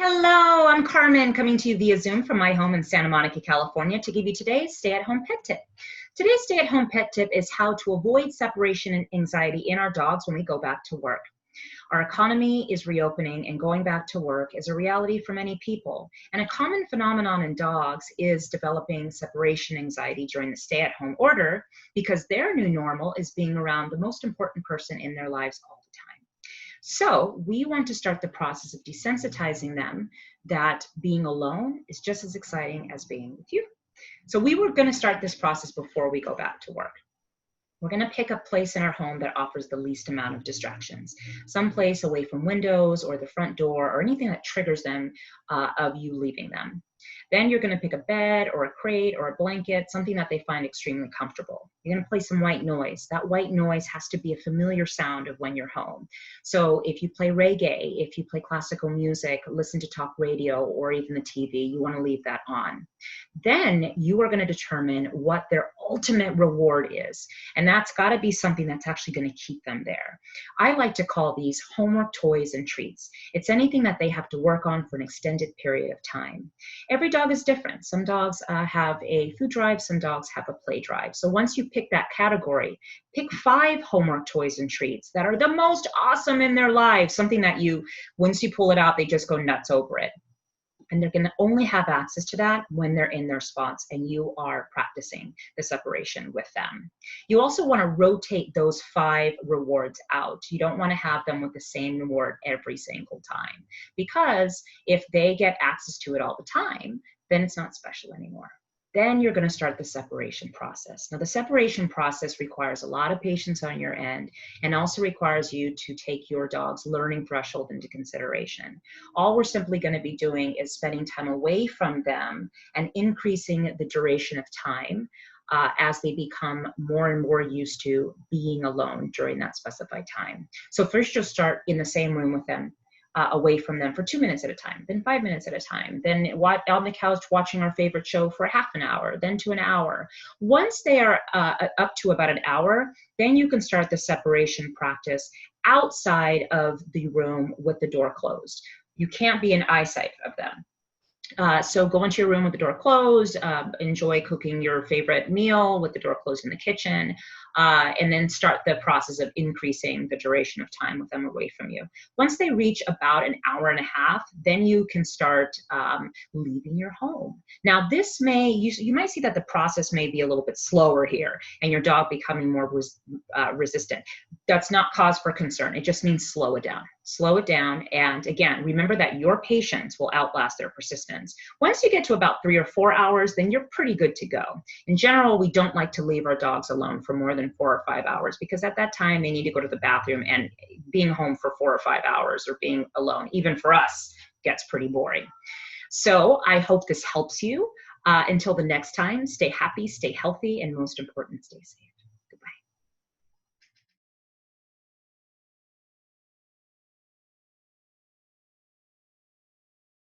Hello, I'm Carmen coming to you via Zoom from my home in Santa Monica, California to give you today's stay-at-home pet tip. Today's stay-at-home pet tip is how to avoid separation and anxiety in our dogs when we go back to work. Our economy is reopening and going back to work is a reality for many people. And a common phenomenon in dogs is developing separation anxiety during the stay-at-home order because their new normal is being around the most important person in their lives all the time. So we want to start the process of desensitizing them that being alone is just as exciting as being with you. So we were going to start this process before we go back to work. We're going to pick a place in our home that offers the least amount of distractions. Some place away from windows or the front door or anything that triggers them of you leaving them. Then you're going to pick a bed or a crate or a blanket, something that they find extremely comfortable. You're going to play some white noise. That white noise has to be a familiar sound of when you're home. So if you play reggae, if you play classical music, listen to talk radio or even the TV, you want to leave that on. Then you are going to determine what their ultimate reward is. And that's got to be something that's actually going to keep them there. I like to call these homework toys and treats. It's anything that they have to work on for an extended period of time. Every dog is different. Some dogs have a food drive, some dogs have a play drive. So once you pick that category, pick 5 homework toys and treats that are the most awesome in their lives, something that once you pull it out, they just go nuts over it. And they're going to only have access to that when they're in their spots and you are practicing the separation with them. You also want to rotate those 5 rewards out. You don't want to have them with the same reward every single time, because if they get access to it all the time, then it's not special anymore. Then you're going to start the separation process. Now, the separation process requires a lot of patience on your end and also requires you to take your dog's learning threshold into consideration. All we're simply going to be doing is spending time away from them and increasing the duration of time as they become more and more used to being alone during that specified time. So first you'll start in the same room with them, away from them for 2 minutes at a time, then 5 minutes at a time, then on the couch watching our favorite show for half an hour, then to an hour. Once they are up to about an hour, then you can start the separation practice outside of the room with the door closed. You can't be in eyesight of them. So go into your room with the door closed, enjoy cooking your favorite meal with the door closed in the kitchen, and then start the process of increasing the duration of time with them away from you. Once they reach about an hour and a half, then you can start leaving your home. Now this you might see that the process may be a little bit slower here and your dog becoming more resistant. That's not cause for concern. It just means slow it down. Slow it down. And again, remember that your patience will outlast their persistence. Once you get to about 3 or 4 hours, then you're pretty good to go. In general, we don't like to leave our dogs alone for more than 4 or 5 hours because at that time they need to go to the bathroom, and being home for 4 or 5 hours or being alone, even for us, gets pretty boring. So I hope this helps you. Until the next time, stay happy, stay healthy, and most important, stay safe.